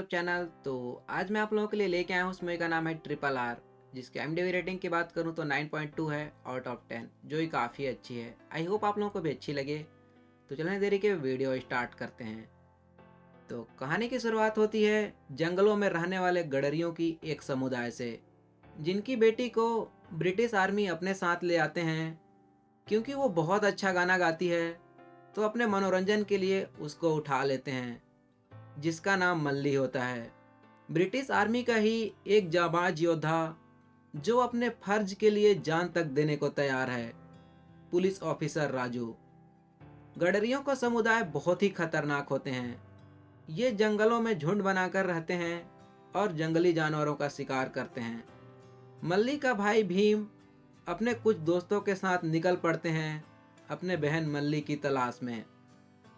YouTube channel. तो आज मैं आप लोगों के लिए लेके आया हूँ, उस मूवी का नाम है ट्रिपल आर, जिसकी IMDb रेटिंग की बात करूँ तो 9.2 है आउट ऑफ 10, जो ही काफ़ी अच्छी है। आई होप आप लोगों को भी अच्छी लगे। तो चलने देरी के वीडियो स्टार्ट करते हैं। तो कहानी की शुरुआत होती है जंगलों में रहने वाले गडरियों की एक समुदाय से, जिनकी बेटी को ब्रिटिश आर्मी अपने साथ ले आते हैं क्योंकि वो बहुत अच्छा गाना गाती है। तो अपने मनोरंजन के लिए उसको उठा लेते हैं, जिसका नाम मल्ली होता है। ब्रिटिश आर्मी का ही एक जाबाज योद्धा, जो अपने फर्ज के लिए जान तक देने को तैयार है, पुलिस ऑफिसर राजू। गडरियों का समुदाय बहुत ही खतरनाक होते हैं। ये जंगलों में झुंड बनाकर रहते हैं और जंगली जानवरों का शिकार करते हैं। मल्ली का भाई भीम अपने कुछ दोस्तों के साथ निकल पड़ते हैं अपने बहन मल्ली की तलाश में।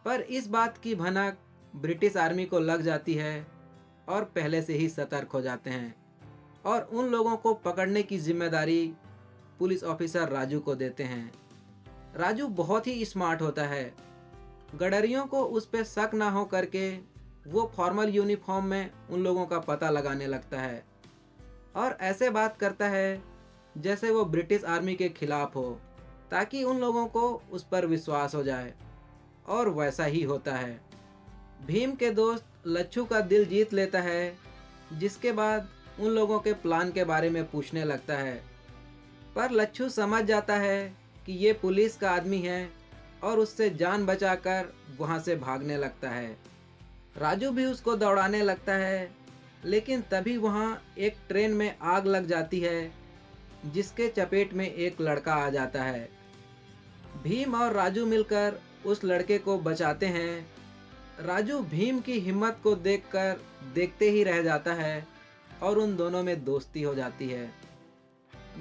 पर इस बात की भनक ब्रिटिश आर्मी को लग जाती है और पहले से ही सतर्क हो जाते हैं और उन लोगों को पकड़ने की जिम्मेदारी पुलिस ऑफिसर राजू को देते हैं। राजू बहुत ही स्मार्ट होता है। गडरियों को उस पर शक ना हो करके वो फॉर्मल यूनिफॉर्म में उन लोगों का पता लगाने लगता है और ऐसे बात करता है जैसे वो ब्रिटिश आर्मी के खिलाफ हो, ताकि उन लोगों को उस पर विश्वास हो जाए। और वैसा ही होता है। भीम के दोस्त लच्छू का दिल जीत लेता है, जिसके बाद उन लोगों के प्लान के बारे में पूछने लगता है। पर लच्छू समझ जाता है कि ये पुलिस का आदमी है और उससे जान बचाकर वहाँ से भागने लगता है। राजू भी उसको दौड़ाने लगता है, लेकिन तभी वहाँ एक ट्रेन में आग लग जाती है, जिसके चपेट में एक लड़का आ जाता है। भीम और राजू मिलकर उस लड़के को बचाते हैं। राजू भीम की हिम्मत को देखकर देखते ही रह जाता है और उन दोनों में दोस्ती हो जाती है।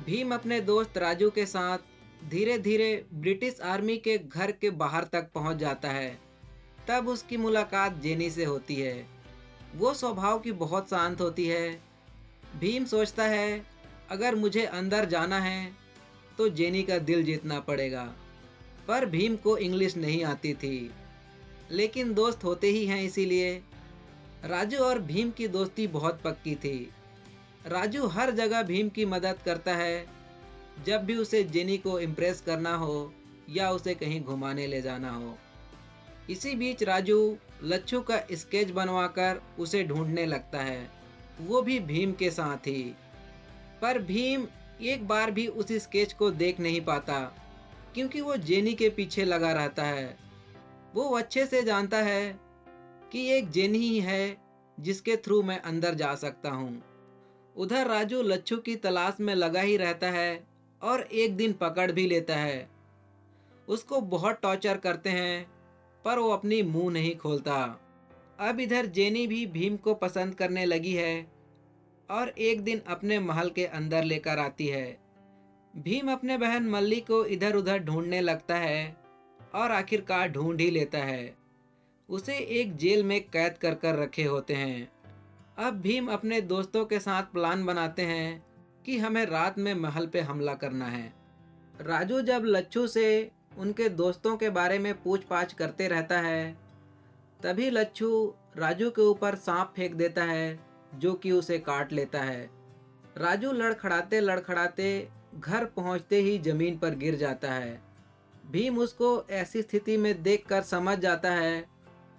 भीम अपने दोस्त राजू के साथ धीरे धीरे ब्रिटिश आर्मी के घर के बाहर तक पहुंच जाता है। तब उसकी मुलाकात जेनी से होती है। वो स्वभाव की बहुत शांत होती है। भीम सोचता है अगर मुझे अंदर जाना है तो जेनी का दिल जीतना पड़ेगा। पर भीम को इंग्लिश नहीं आती थी, लेकिन दोस्त होते ही हैं इसीलिए। राजू और भीम की दोस्ती बहुत पक्की थी। राजू हर जगह भीम की मदद करता है, जब भी उसे जेनी को इम्प्रेस करना हो या उसे कहीं घुमाने ले जाना हो। इसी बीच राजू लच्छू का स्केच बनवाकर उसे ढूंढने लगता है, वो भी भीम के साथ ही। पर भीम एक बार भी उस स्केच को देख नहीं पाता, क्योंकि वो जेनी के पीछे लगा रहता है। वो अच्छे से जानता है कि एक जेनी ही है जिसके थ्रू मैं अंदर जा सकता हूँ। उधर राजू लच्छू की तलाश में लगा ही रहता है और एक दिन पकड़ भी लेता है। उसको बहुत टॉर्चर करते हैं, पर वो अपनी मुंह नहीं खोलता। अब इधर जेनी भी भीम को पसंद करने लगी है और एक दिन अपने महल के अंदर लेकर आती है। भीम अपने बहन मल्ली को इधर उधर ढूंढने लगता है और आखिरकार ढूंढ ही लेता है। उसे एक जेल में कैद कर कर रखे होते हैं। अब भीम अपने दोस्तों के साथ प्लान बनाते हैं कि हमें रात में महल पे हमला करना है। राजू जब लच्छू से उनके दोस्तों के बारे में पूछताछ करते रहता है, तभी लच्छू राजू के ऊपर सांप फेंक देता है, जो कि उसे काट लेता है। राजू लड़खड़ाते लड़खड़ाते घर पहुंचते ही जमीन पर गिर जाता है। भीम उसको ऐसी स्थिति में देखकर समझ जाता है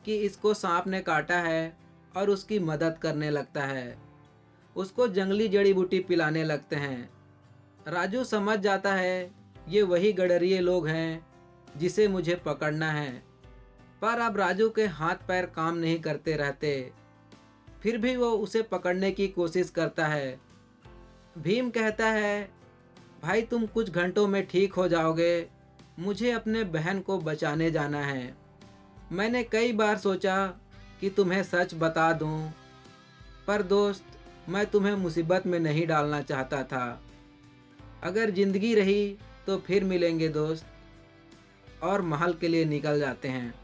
कि इसको सांप ने काटा है और उसकी मदद करने लगता है। उसको जंगली जड़ी बूटी पिलाने लगते हैं। राजू समझ जाता है ये वही गडरिये लोग हैं जिसे मुझे पकड़ना है। पर अब राजू के हाथ पैर काम नहीं करते रहते। फिर भी वो उसे पकड़ने की कोशिश करता है। भीम कहता है, भाई तुम कुछ घंटों में ठीक हो जाओगे, मुझे अपने बहन को बचाने जाना है। मैंने कई बार सोचा कि तुम्हें सच बता दूं, पर दोस्त मैं तुम्हें मुसीबत में नहीं डालना चाहता था। अगर जिंदगी रही तो फिर मिलेंगे दोस्त। और महल के लिए निकल जाते हैं।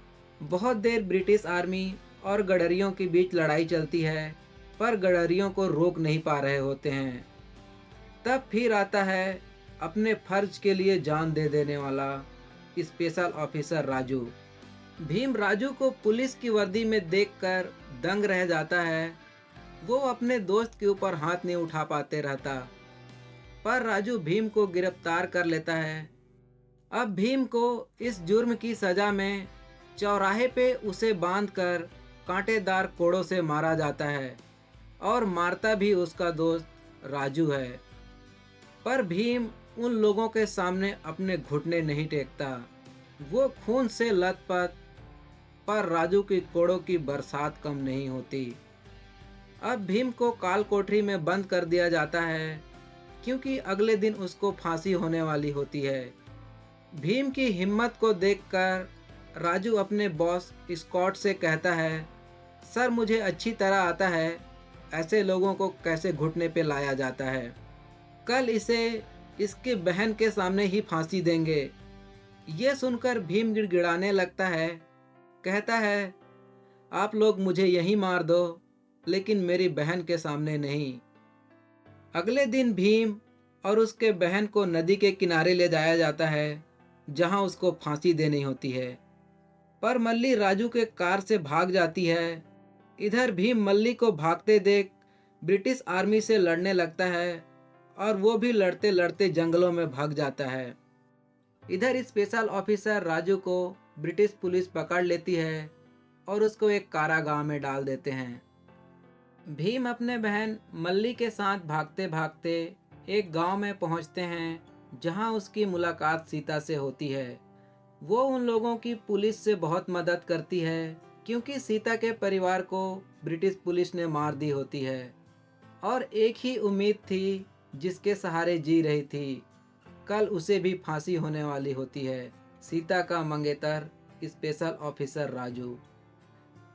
बहुत देर ब्रिटिश आर्मी और गडरियों के बीच लड़ाई चलती है, पर गडरियों को रोक नहीं पा रहे होते हैं। तब फिर आता है अपने फर्ज के लिए जान दे देने वाला स्पेशल ऑफिसर राजू। भीम राजू को पुलिस की वर्दी में देखकर दंग रह जाता है वो अपने दोस्त के ऊपर हाथ नहीं उठा पाते रहता। पर राजू भीम को गिरफ्तार कर लेता है। अब भीम को इस जुर्म की सजा में चौराहे पे उसे बांधकर कांटेदार कोड़ों से मारा जाता है और मारता भी उसका दोस्त राजू है। पर भीम उन लोगों के सामने अपने घुटने नहीं टेकता। वो खून से लथपथ, पर राजू की कोड़ों की बरसात कम नहीं होती। अब भीम को काल कोठरी में बंद कर दिया जाता है, क्योंकि अगले दिन उसको फांसी होने वाली होती है। भीम की हिम्मत को देखकर राजू अपने बॉस स्कॉट से कहता है, सर मुझे अच्छी तरह आता है ऐसे लोगों को कैसे घुटने पे लाया जाता है। कल इसे इसकी बहन के सामने ही फांसी देंगे। ये सुनकर भीम गिड़गिड़ाने लगता है। कहता है, आप लोग मुझे यहीं मार दो, लेकिन मेरी बहन के सामने नहीं। अगले दिन भीम और उसके बहन को नदी के किनारे ले जाया जाता है, जहां उसको फांसी देनी होती है। पर मल्ली राजू के कार से भाग जाती है। इधर भीम मल्ली को भागते देख ब्रिटिश आर्मी से लड़ने लगता है और वो भी लड़ते लड़ते जंगलों में भाग जाता है। इधर स्पेशल ऑफिसर राजू को ब्रिटिश पुलिस पकड़ लेती है और उसको एक कारागाह में डाल देते हैं। भीम अपने बहन मल्ली के साथ भागते भागते एक गांव में पहुंचते हैं, जहां उसकी मुलाकात सीता से होती है। वो उन लोगों की पुलिस से बहुत मदद करती है, क्योंकि सीता के परिवार को ब्रिटिश पुलिस ने मार दी होती है और एक ही उम्मीद थी जिसके सहारे जी रही थी। कल उसे भी फांसी होने वाली होती है। सीता का मंगेतर स्पेशल ऑफिसर राजू।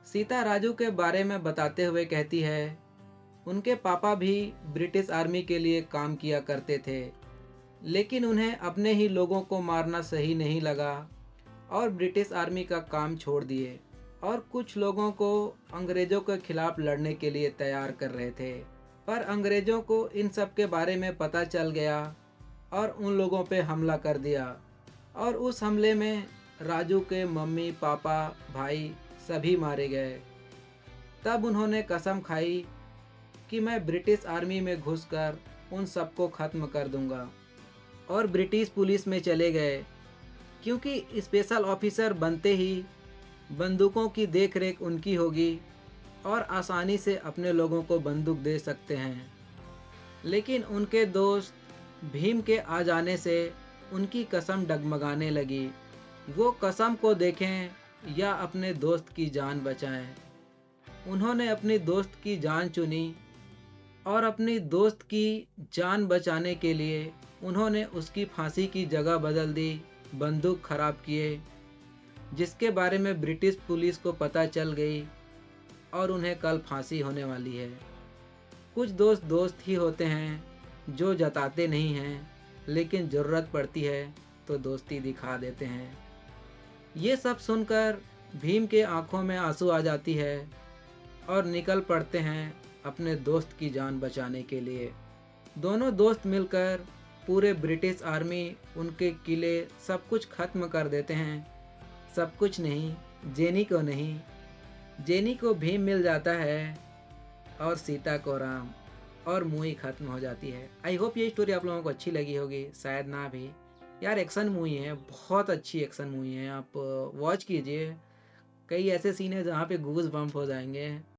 सीता राजू के बारे में बताते हुए कहती है, उनके पापा भी ब्रिटिश आर्मी के लिए काम किया करते थे, लेकिन उन्हें अपने ही लोगों को मारना सही नहीं लगा और ब्रिटिश आर्मी का काम छोड़ दिए और कुछ लोगों को अंग्रेज़ों के खिलाफ लड़ने के लिए तैयार कर रहे थे। पर अंग्रेज़ों को इन सब के बारे में पता चल गया और उन लोगों पे हमला कर दिया और उस हमले में राजू के मम्मी पापा भाई सभी मारे गए। तब उन्होंने कसम खाई कि मैं ब्रिटिश आर्मी में घुसकर उन सबको ख़त्म कर दूंगा और ब्रिटिश पुलिस में चले गए, क्योंकि स्पेशल ऑफिसर बनते ही बंदूकों की देखरेख उनकी होगी और आसानी से अपने लोगों को बंदूक दे सकते हैं। लेकिन उनके दोस्त भीम के आ जाने से उनकी कसम डगमगाने लगी। वो कसम को देखें या अपने दोस्त की जान बचाएं। उन्होंने अपनी दोस्त की जान चुनी और अपनी दोस्त की जान बचाने के लिए उन्होंने उसकी फांसी की जगह बदल दी, बंदूक खराब किए, जिसके बारे में ब्रिटिश पुलिस को पता चल गई और उन्हें कल फांसी होने वाली है। कुछ दोस्त दोस्त ही होते हैं जो जताते नहीं हैं, लेकिन ज़रूरत पड़ती है तो दोस्ती दिखा देते हैं। ये सब सुनकर भीम के आंखों में आंसू आ जाती है और निकल पड़ते हैं अपने दोस्त की जान बचाने के लिए। दोनों दोस्त मिलकर पूरे ब्रिटिश आर्मी, उनके किले, सब कुछ खत्म कर देते हैं। सब कुछ नहीं, जेनी को नहीं, जेनी को भीम मिल जाता है और सीता को राम, और मूवी ख़त्म हो जाती है। आई होप ये स्टोरी आप लोगों को अच्छी लगी होगी, शायद ना भी। यार एक्शन मूवी है, बहुत अच्छी एक्शन मूवी है, आप वॉच कीजिए। कई ऐसे सीन है जहाँ पे गूज बम्प हो जाएंगे।